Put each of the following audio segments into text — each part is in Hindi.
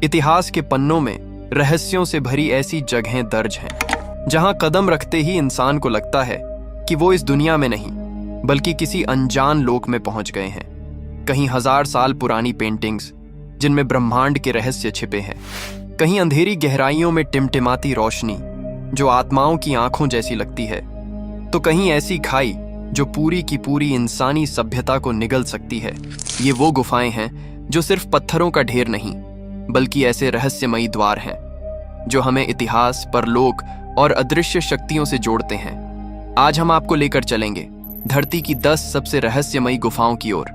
इतिहास के पन्नों में रहस्यों से भरी ऐसी जगहें दर्ज हैं जहां कदम रखते ही इंसान को लगता है कि वो इस दुनिया में नहीं बल्कि किसी अनजान लोक में पहुंच गए हैं। कहीं 1000 साल पुरानी पेंटिंग्स जिनमें ब्रह्मांड के रहस्य छिपे हैं, कहीं अंधेरी गहराइयों में टिमटिमाती रोशनी जो आत्माओं की आंखों जैसी लगती है, तो कहीं ऐसी खाई जो पूरी की पूरी इंसानी सभ्यता को निगल सकती है। ये वो गुफाएं हैं जो सिर्फ पत्थरों का ढेर नहीं बल्कि ऐसे रहस्यमयी द्वार हैं जो हमें इतिहास, परलोक और अदृश्य शक्तियों से जोड़ते हैं। आज हम आपको लेकर चलेंगे धरती की 10 सबसे रहस्यमयी गुफाओं की ओर,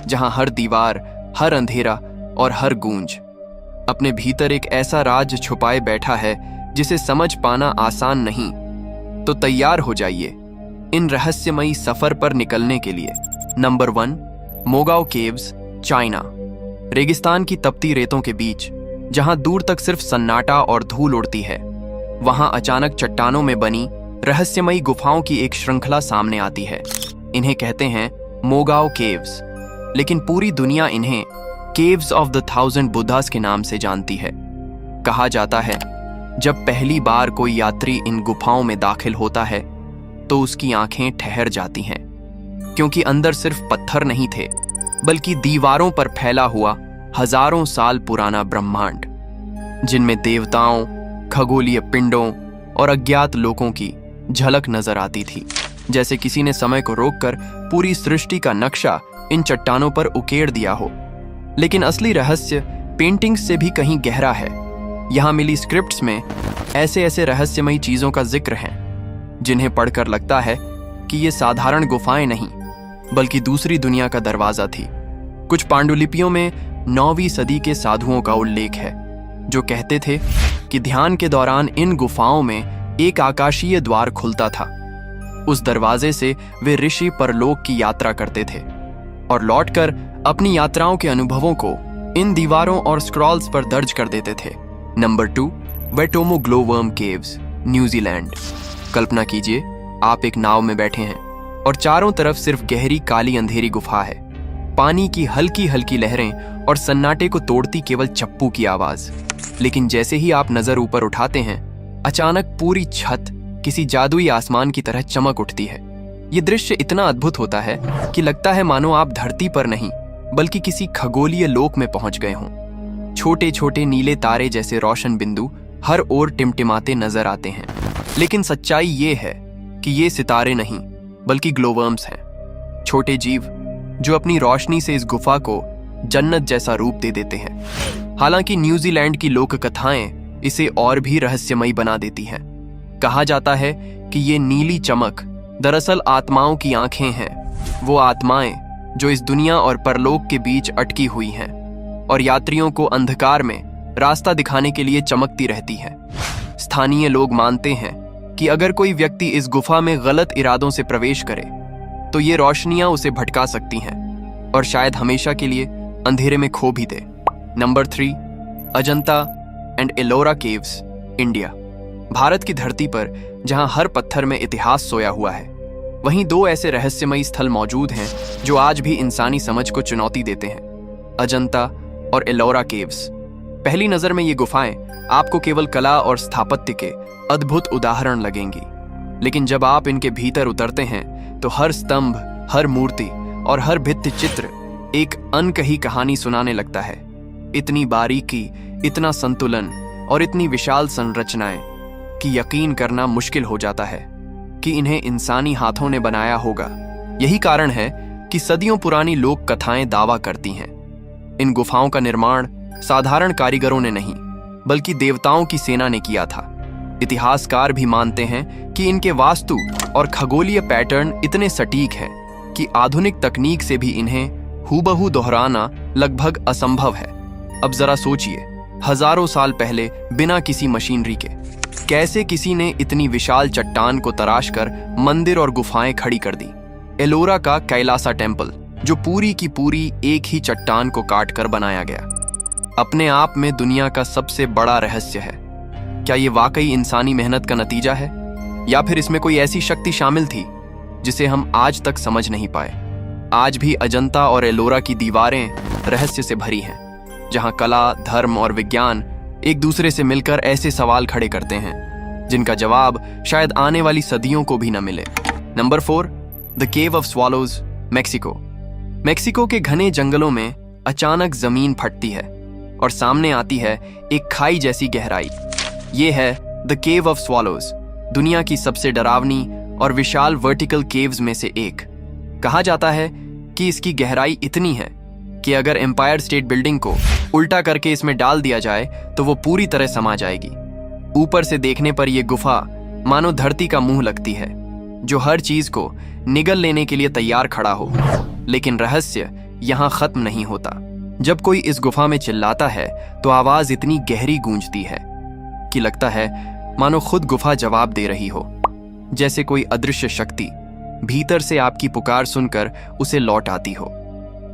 जहां हर दीवार, हर अंधेरा और हर गूंज अपने भीतर एक ऐसा राज छुपाए बैठा है जिसे समझ पाना आसान नहीं। तो तैयार हो जाइए इन रहस्यमयी सफर पर निकलने के लिए। Number 1, Mogao caves, China. रेगिस्तान की तपती रेतों के बीच जहां दूर तक सिर्फ सन्नाटा और धूल उड़ती है, वहां अचानक चट्टानों में बनी रहस्यमयी गुफाओं की एक श्रृंखला सामने आती है। इन्हें कहते हैं मोगाओ केव्स, लेकिन पूरी दुनिया इन्हें केव्स ऑफ द 1000 बुद्धास के नाम से जानती है। कहा जाता है जब पहली बार कोई यात्री इन गुफाओं में दाखिल होता है तो उसकी आंखें ठहर जाती हैं, क्योंकि अंदर सिर्फ पत्थर नहीं थे बल्कि दीवारों पर फैला हुआ हजारों साल पुराना ब्रह्मांड, जिनमें देवताओं, खगोलीय पिंडों और अज्ञात लोकों की झलक नजर आती थी। जैसे किसी ने समय को रोककर पूरी सृष्टि का नक्शा इन चट्टानों पर उकेर दिया हो। लेकिन असली रहस्य पेंटिंग्स से भी कहीं गहरा है। यहाँ मिली स्क्रिप्ट्स में ऐसे ऐसे रहस्यमयी चीजों का जिक्र है जिन्हें पढ़कर लगता है कि ये साधारण गुफाएं नहीं बल्कि दूसरी दुनिया का दरवाजा थी। कुछ पांडुलिपियों में 9वीं सदी के साधुओं का उल्लेख है जो कहते थे कि ध्यान के दौरान इन गुफाओं में एक आकाशीय द्वार खुलता था। उस दरवाजे से वे ऋषि परलोक की यात्रा करते थे और लौटकर अपनी यात्राओं के अनुभवों को इन दीवारों और स्क्रॉल्स पर दर्ज कर देते थे। Number 2, Waitomo glowworm caves, New Zealand. कल्पना कीजिए आप एक नाव में बैठे हैं और चारों तरफ सिर्फ गहरी काली अंधेरी गुफा है। पानी की हल्की हल्की लहरें और सन्नाटे को तोड़ती केवल चप्पू की आवाज। लेकिन जैसे ही आप नजर ऊपर उठाते हैं, अचानक पूरी छत किसी जादुई आसमान की तरह चमक उठती है। ये दृश्य इतना अद्भुत होता है कि लगता है मानो आप धरती पर नहीं बल्कि किसी खगोलीय लोक में पहुंच गए हों। छोटे छोटे नीले तारे जैसे रोशन बिंदु हर ओर टिमटिमाते नजर आते हैं। लेकिन सच्चाई ये है कि ये सितारे नहीं बल्कि ग्लोवर्म्स हैं, छोटे जीव जो अपनी रोशनी से इस गुफा को जन्नत जैसा रूप दे देते हैं। हालांकि न्यूजीलैंड की लोक कथाएं इसे और भी रहस्यमयी बना देती हैं। कहा जाता है कि ये नीली चमक दरअसल आत्माओं की आंखें हैं, वो आत्माएं जो इस दुनिया और परलोक के बीच अटकी हुई हैं और यात्रियों को अंधकार में रास्ता दिखाने के लिए चमकती रहती हैं। स्थानीय लोग मानते हैं कि अगर कोई व्यक्ति इस गुफा में गलत इरादों से प्रवेश करे तो ये रोशनियां उसे भटका सकती हैं और शायद हमेशा के लिए अंधेरे में खो भी दे। Number 3, Ajanta and Ellora caves, India. Bharat की धरती पर जहां हर पत्थर में इतिहास सोया हुआ है, वहीं 2 ऐसे रहस्यमयी स्थल मौजूद हैं जो आज भी इंसानी समझ को चुनौती देते हैं, अजंता और एलोरा केव्स। पहली नजर में ये गुफाएं आपको केवल कला और स्थापत्य के अद्भुत उदाहरण लगेंगी, लेकिन जब आप इनके भीतर उतरते हैं तो हर स्तंभ, हर मूर्ति और हर भित्ति चित्र एक अनकही कहानी सुनाने लगता है। इतनी बारीकी, इतना संतुलन और इतनी विशाल संरचनाएं कि यकीन करना मुश्किल हो जाता है कि इन्हें इंसानी हाथों ने बनाया होगा। यही कारण है कि सदियों पुरानी लोक कथाएं दावा करती हैं इन गुफाओं का निर्माण साधारण कारीगरों ने नहीं बल्कि देवताओं की सेना ने किया था। इतिहासकार भी मानते हैं कि इनके वास्तु और खगोलीय पैटर्न इतने सटीक हैं कि आधुनिक तकनीक से भी इन्हें हूबहू दोहराना लगभग असंभव है। अब जरा सोचिए, हजारों साल पहले बिना किसी मशीनरी के कैसे किसी ने इतनी विशाल चट्टान को तराश कर मंदिर और गुफाएं खड़ी कर दी। एलोरा का कैलासा टेम्पल जो पूरी की पूरी एक ही चट्टान को काट कर बनाया गया, अपने आप में दुनिया का सबसे बड़ा रहस्य है। क्या ये वाकई इंसानी मेहनत का नतीजा है या फिर इसमें कोई ऐसी शक्ति शामिल थी जिसे हम आज तक समझ नहीं पाए? आज भी अजंता और एलोरा की दीवारें रहस्य से भरी हैं, जहां कला, धर्म और विज्ञान एक दूसरे से मिलकर ऐसे सवाल खड़े करते हैं जिनका जवाब शायद आने वाली सदियों को भी न मिले। Number 4, the cave of swallows, Mexico. Mexico के घने जंगलों में अचानक जमीन फटती है और सामने आती है एक खाई जैसी गहराई। ये है द केव ऑफ स्वॉलोज, दुनिया की सबसे डरावनी और विशाल वर्टिकल केव्स में से एक। कहा जाता है कि इसकी गहराई इतनी है कि अगर एम्पायर स्टेट बिल्डिंग को उल्टा करके इसमें डाल दिया जाए तो वो पूरी तरह समा जाएगी। ऊपर से देखने पर यह गुफा मानो धरती का मुंह लगती है, जो हर चीज को निगल लेने के लिए तैयार खड़ा हो। लेकिन रहस्य यहां खत्म नहीं होता। जब कोई इस गुफा में चिल्लाता है तो आवाज इतनी गहरी गूंजती है कि लगता है मानो खुद गुफा जवाब दे रही हो, जैसे कोई अदृश्य शक्ति भीतर से आपकी पुकार सुनकर उसे लौट आती हो।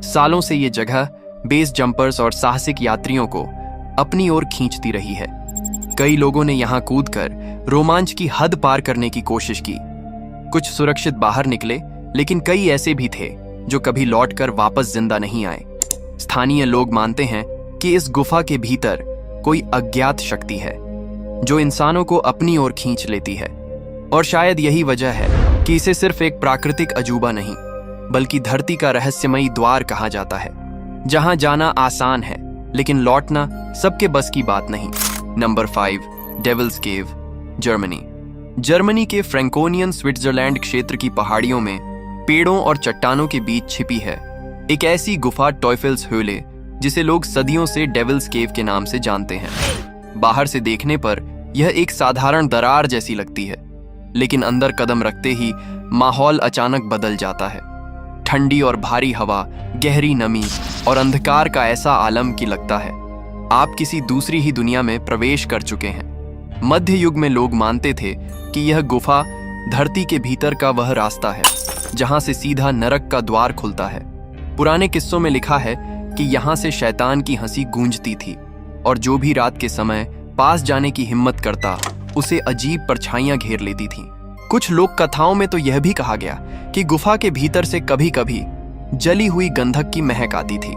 सालों से ये जगह बेस जंपर्स और साहसिक यात्रियों को अपनी ओर खींचती रही है। कई लोगों ने यहां कूदकर रोमांच की हद पार करने की कोशिश की। कुछ सुरक्षित बाहर निकले, लेकिन कई ऐसे भी थे जो कभी लौटकर वापस जिंदा नहीं आए। स्थानीय लोग मानते हैं कि इस गुफा के भीतर कोई अज्ञात शक्ति है जो इंसानों को अपनी ओर खींच लेती है, और शायद यही वजह है कि इसे सिर्फ एक प्राकृतिक अजूबा नहीं बल्कि धरती का रहस्यमयी द्वार कहा जाता है, जहां जाना आसान है लेकिन लौटना सबके बस की बात नहीं। नंबर 5, डेविल्स केव, जर्मनी। जर्मनी के फ्रैंकोनियन स्विट्जरलैंड क्षेत्र की पहाड़ियों में पेड़ों और चट्टानों के बीच छिपी है एक ऐसी गुफा टॉयफेल्स höhle, जिसे लोग सदियों से डेविल्स केव के नाम से जानते हैं। बाहर से देखने पर यह एक साधारण दरार जैसी लगती है, लेकिन अंदर कदम रखते ही माहौल अचानक बदल जाता है। ठंडी और भारी हवा, गहरी नमी और अंधकार का ऐसा आलम कि लगता है आप किसी दूसरी ही दुनिया में प्रवेश कर चुके हैं। मध्य युग में लोग मानते थे कि यह गुफा धरती के भीतर का वह रास्ता है जहां से सीधा नरक का द्वार खुलता है। पुराने किस्सों में लिखा है कि यहां से शैतान की हंसी गूंजती थी और जो भी रात के समय पास जाने की हिम्मत करता उसे अजीब परछाइयां घेर लेती थीं। कुछ लोक कथाओं में तो यह भी कहा गया कि गुफा के भीतर से कभी कभी जली हुई गंधक की महक आती थी,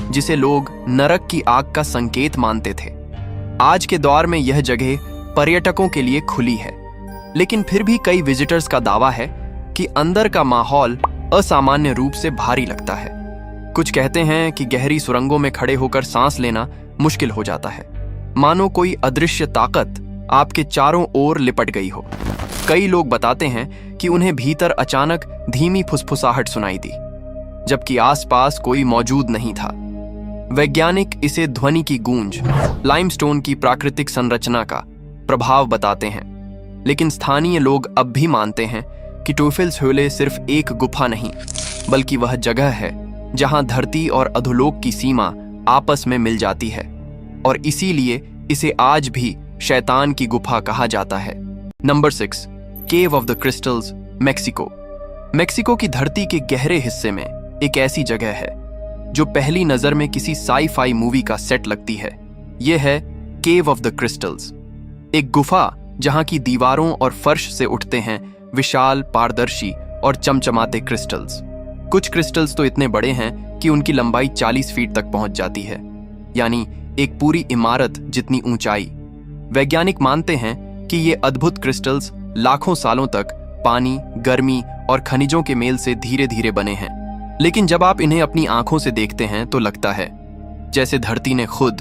जिसे लोग नरक की आग का संकेत मानते थे। आज के दौर में यह जगह पर्यटकों के लिए खुली है, लेकिन फिर भी कई विजिटर्स का दावा है कि अंदर का माहौल असामान्य रूप से भारी लगता है। कुछ कहते हैं कि गहरी सुरंगों में खड़े होकर सांस लेना मुश्किल हो जाता है, मानो कोई अदृश्य ताकत आपके चारों ओर लिपट गई हो। कई लोग बताते हैं कि उन्हें भीतर अचानक धीमी फुसफुसाहट सुनाई दी, जबकि आसपास कोई मौजूद नहीं था। वैज्ञानिक इसे ध्वनि की गूंज, लाइमस्टोन की प्राकृतिक संरचना का प्रभाव बताते हैं, लेकिन स्थानीय लोग अब भी मानते हैं कि टॉयफेल्स höhle सिर्फ एक गुफा नहीं बल्कि वह जगह है जहां धरती और अधोलोक की सीमा आपस में मिल जाती है, और इसीलिए इसे आज भी शैतान की गुफा कहा जाता है। Number 6, cave of the crystals, Mexico. Mexico की धरती के गहरे हिस्से में एक ऐसी जगह है जो पहली नजर में किसी साई-फाई मूवी का सेट लगती है। यह है केव ऑफ द क्रिस्टल्स, एक गुफा जहां की दीवारों और फर्श से उठते हैं विशाल, पारदर्शी और चमचमाते क्रिस्टल्स। कुछ क्रिस्टल्स तो इतने बड़े हैं कि उनकी लंबाई 40 फीट तक पहुंच जाती है, यानी एक पूरी इमारत जितनी ऊंचाई। वैज्ञानिक मानते हैं कि ये अद्भुत क्रिस्टल्स लाखों सालों तक पानी, गर्मी और खनिजों के मेल से धीरे धीरे बने हैं, लेकिन जब आप इन्हें अपनी आंखों से देखते हैं तो लगता है जैसे धरती ने खुद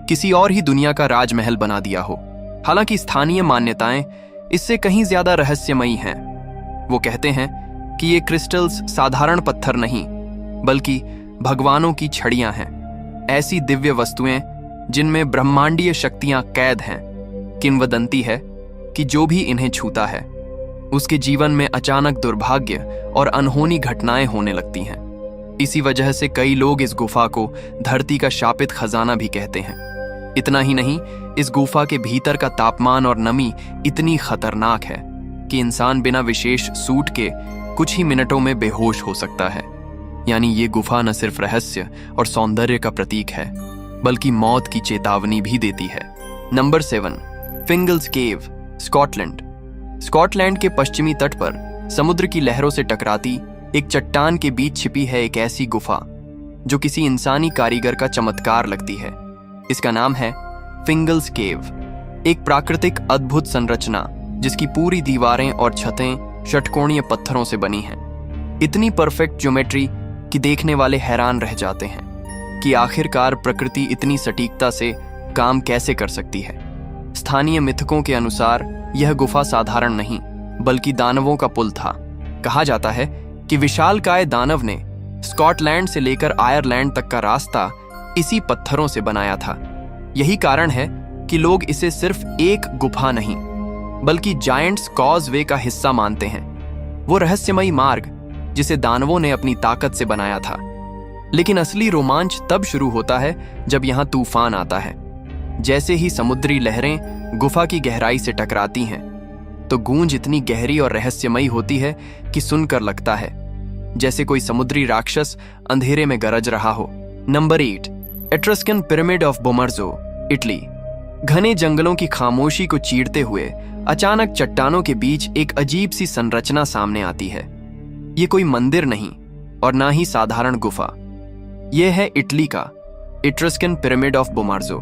किसी और ही दुनिया का राजमहल बना दिया हो। हालांकि स्थानीय मान्यताएं इससे कहीं ज्यादा रहस्यमयी हैं। वो कहते हैं कि ये क्रिस्टल्स साधारण पत्थर नहीं बल्कि भगवानों की छड़ियां हैं, ऐसी दिव्य वस्तुएं जिनमें ब्रह्मांडीय शक्तियां कैद हैं। किंवदंती है कि जो भी इन्हें छूता है उसके जीवन में अचानक दुर्भाग्य और अनहोनी घटनाएं होने लगती हैं। इसी वजह से कई लोग इस गुफा को धरती का शापित खजाना भी कहते हैं। इतना ही नहीं, इस गुफा के भीतर का तापमान और नमी इतनी खतरनाक है कि इंसान बिना विशेष सूट के कुछ ही मिनटों में बेहोश हो सकता है। यानी ये गुफा न सिर्फ रहस्य और सौंदर्य का प्रतीक है बल्कि मौत की चेतावनी भी देती है। नंबर 7, फिंगल्स केव, स्कॉटलैंड। स्कॉटलैंड के पश्चिमी तट पर समुद्र की लहरों से टकराती एक चट्टान के बीच छिपी है एक ऐसी गुफा जो किसी इंसानी कारीगर का चमत्कार लगती है। इसका नाम है फिंगल्स केव, एक प्राकृतिक अद्भुत संरचना जिसकी पूरी दीवारें और छतें षटकोणीय पत्थरों से बनी हैं। इतनी परफेक्ट ज्योमेट्री कि देखने वाले हैरान रह जाते हैं कि आखिरकार प्रकृति इतनी सटीकता से काम कैसे कर सकती है। स्थानीय मिथकों के अनुसार यह गुफा साधारण नहीं बल्कि दानवों का पुल था। कहा जाता है कि विशालकाय दानव ने स्कॉटलैंड से लेकर आयरलैंड तक का रास्ता इसी पत्थरों से बनाया था। यही कारण है कि लोग इसे सिर्फ एक गुफा नहीं बल्कि जायंट्स कॉजवे का हिस्सा मानते हैं, वो रहस्यमयी मार्ग जिसे दानवों ने अपनी ताकत से बनाया था। लेकिन असली रोमांच तब शुरू होता है जब यहां तूफान आता है। जैसे ही समुद्री लहरें गुफा की गहराई से टकराती हैं तो गूंज इतनी गहरी और रहस्यमयी होती है कि सुनकर लगता है जैसे कोई समुद्री राक्षस अंधेरे में गरज रहा हो। Number 8, Etruscan pyramid of Bomarzo, Italy. घने जंगलों की खामोशी को चीरते हुए अचानक चट्टानों के बीच एक अजीब सी संरचना सामने आती है। ये कोई मंदिर नहीं और ना ही साधारण गुफा। यह है इटली का एट्रस्कन पिरामिड ऑफ बोमर्जो,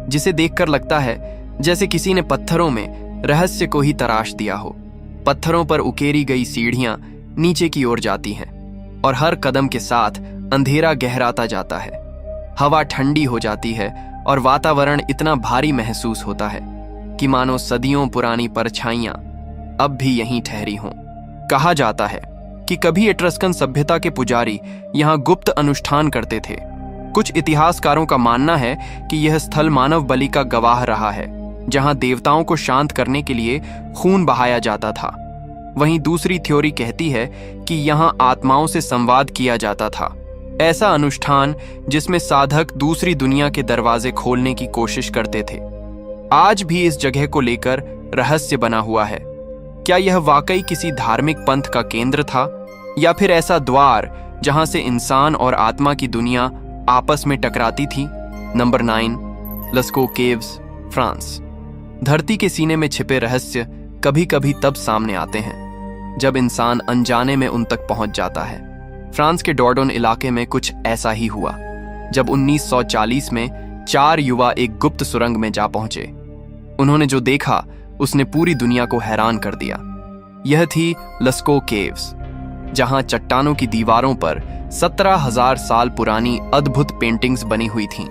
जिसे देखकर लगता है जैसे किसी ने पत्थरों में रहस्य को ही तराश दिया हो। पत्थरों पर उकेरी गई सीढ़ियां नीचे की ओर जाती हैं और हर कदम के साथ अंधेरा गहराता जाता है। हवा ठंडी हो जाती है और वातावरण इतना भारी महसूस होता है कि मानो सदियों पुरानी परछाइयां अब भी यहीं ठहरी हों। कहा जाता है कि कभी एट्रस्कन सभ्यता के पुजारी यहां गुप्त अनुष्ठान करते थे। कुछ इतिहासकारों का मानना है कि यह स्थल मानव बलि का गवाह रहा है, जहां देवताओं को शांत करने के लिए खून बहाया जाता था। वहीं दूसरी थ्योरी कहती है कि यहां आत्माओं से संवाद किया जाता था, ऐसा अनुष्ठान जिसमें साधक दूसरी दुनिया के दरवाजे खोलने की कोशिश करते थे। आज भी इस जगह को लेकर रहस्य बना हुआ है। क्या यह वाकई किसी धार्मिक पंथ का केंद्र था या फिर ऐसा द्वार जहां से इंसान और आत्मा की दुनिया आपस में टकराती थी? Number 9, Lascaux caves, France. धरती के सीने में छिपे रहस्य कभी कभी तब सामने आते हैं जब इंसान अनजाने में उन तक पहुंच जाता है। फ्रांस के डॉर्डोन इलाके में कुछ ऐसा ही हुआ जब 1940 में 4 युवा एक गुप्त सुरंग में जा पहुंचे। उन्होंने जो देखा उसने पूरी दुनिया को हैरान कर दिया। यह थी लस्को केव्स, जहां चट्टानों की दीवारों पर 17,000 साल पुरानी अद्भुत पेंटिंग्स बनी हुई थीं।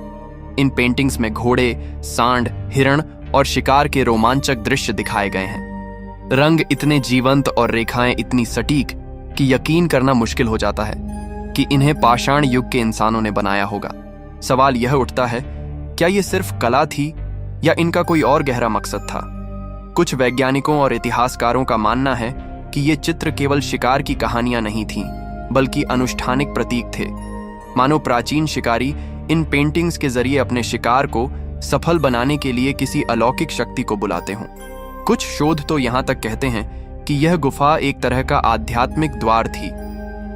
इन पेंटिंग्स में घोड़े, सांड, हिरण और शिकार के रोमांचक दृश्य दिखाए गए हैं। रंग इतने जीवंत और रेखाएं इतनी सटीक कि यकीन करना मुश्किल हो जाता है कि इन्हें पाषाण युग के इंसानों ने बनाया होगा। सवाल यह उठता है, क्या यह सिर्फ कला थी या इनका कोई और गहरा मकसद था? कुछ वैज्ञानिकों और इतिहासकारों का मानना है कि ये चित्र केवल शिकार की कहानियां नहीं थीं, बल्कि अनुष्ठानिक प्रतीक थे। मानो प्राचीन शिकारी इन पेंटिंग्स के जरिए अपने शिकार को सफल बनाने के लिए किसी अलौकिक शक्ति को बुलाते हों। कुछ शोध तो यहां तक कहते हैं कि यह गुफा एक तरह का आध्यात्मिक द्वार थी,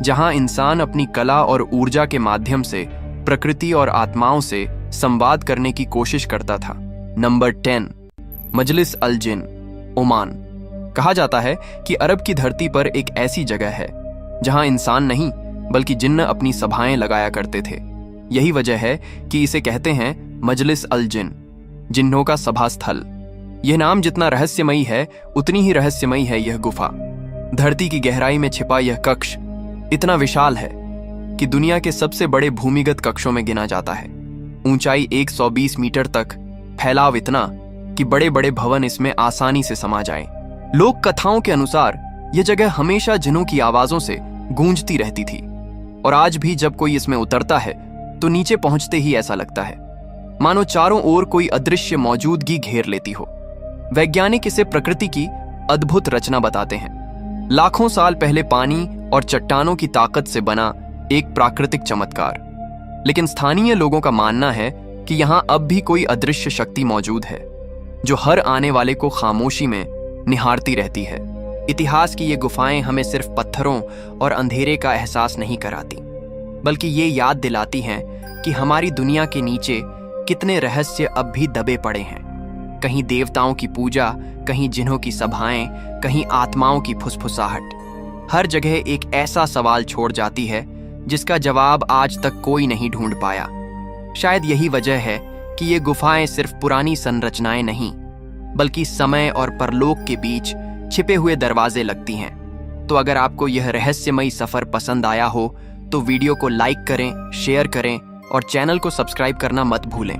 जहां इंसान अपनी कला और ऊर्जा के माध्यम से प्रकृति और आत्माओं से संवाद करने की कोशिश करता था। नंबर 10, मजलिस अल जिन, ओमान। कहा जाता है कि अरब की धरती पर एक ऐसी जगह है जहां इंसान नहीं बल्कि जिन्न अपनी सभाएं लगाया करते थे। यही वजह है कि इसे कहते हैं मजलिस अल जिन, जिन्नों का सभा स्थल। यह नाम जितना रहस्यमयी है उतनी ही रहस्यमयी है यह गुफा। धरती की गहराई में छिपा यह कक्ष इतना विशाल है कि दुनिया के सबसे बड़े भूमिगत कक्षों में गिना जाता है। ऊंचाई 120 मीटर तक, फैलाव इतना कि बड़े बड़े भवन इसमें आसानी से समा जाएं। लोक कथाओं के अनुसार यह जगह हमेशा जिन्नों की आवाजों से गूंजती रहती थी और आज भी जब कोई इसमें उतरता है तो नीचे पहुंचते ही ऐसा लगता है मानो चारों ओर कोई अदृश्य मौजूदगी घेर लेती हो। वैज्ञानिक इसे प्रकृति की अद्भुत रचना बताते हैं, लाखों साल पहले पानी और चट्टानों की ताकत से बना एक प्राकृतिक चमत्कार। लेकिन स्थानीय लोगों का मानना है कि यहां अब भी कोई अदृश्य शक्ति मौजूद है जो हर आने वाले को खामोशी में निहारती रहती है। इतिहास की ये गुफाएं हमें सिर्फ पत्थरों और अंधेरे का एहसास नहीं कराती, बल्कि ये याद दिलाती हैं कि हमारी दुनिया के नीचे कितने रहस्य अब भी दबे पड़े हैं। कहीं देवताओं की पूजा, कहीं जिन्हों की सभाएं, कहीं आत्माओं की फुसफुसाहट। हर जगह एक ऐसा सवाल छोड़ जाती है जिसका जवाब आज तक कोई नहीं ढूंढ पाया। शायद यही वजह है कि ये गुफाएं सिर्फ पुरानी संरचनाएं नहीं, बल्कि समय और परलोक के बीच छिपे हुए दरवाजे लगती हैं। तो अगर आपको यह रहस्यमयी सफर पसंद आया हो तो वीडियो को लाइक करें, शेयर करें और चैनल को सब्सक्राइब करना मत भूलें,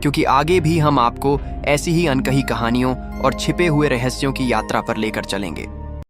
क्योंकि आगे भी हम आपको ऐसी ही अनकही कहानियों और छिपे हुए रहस्यों की यात्रा पर लेकर चलेंगे।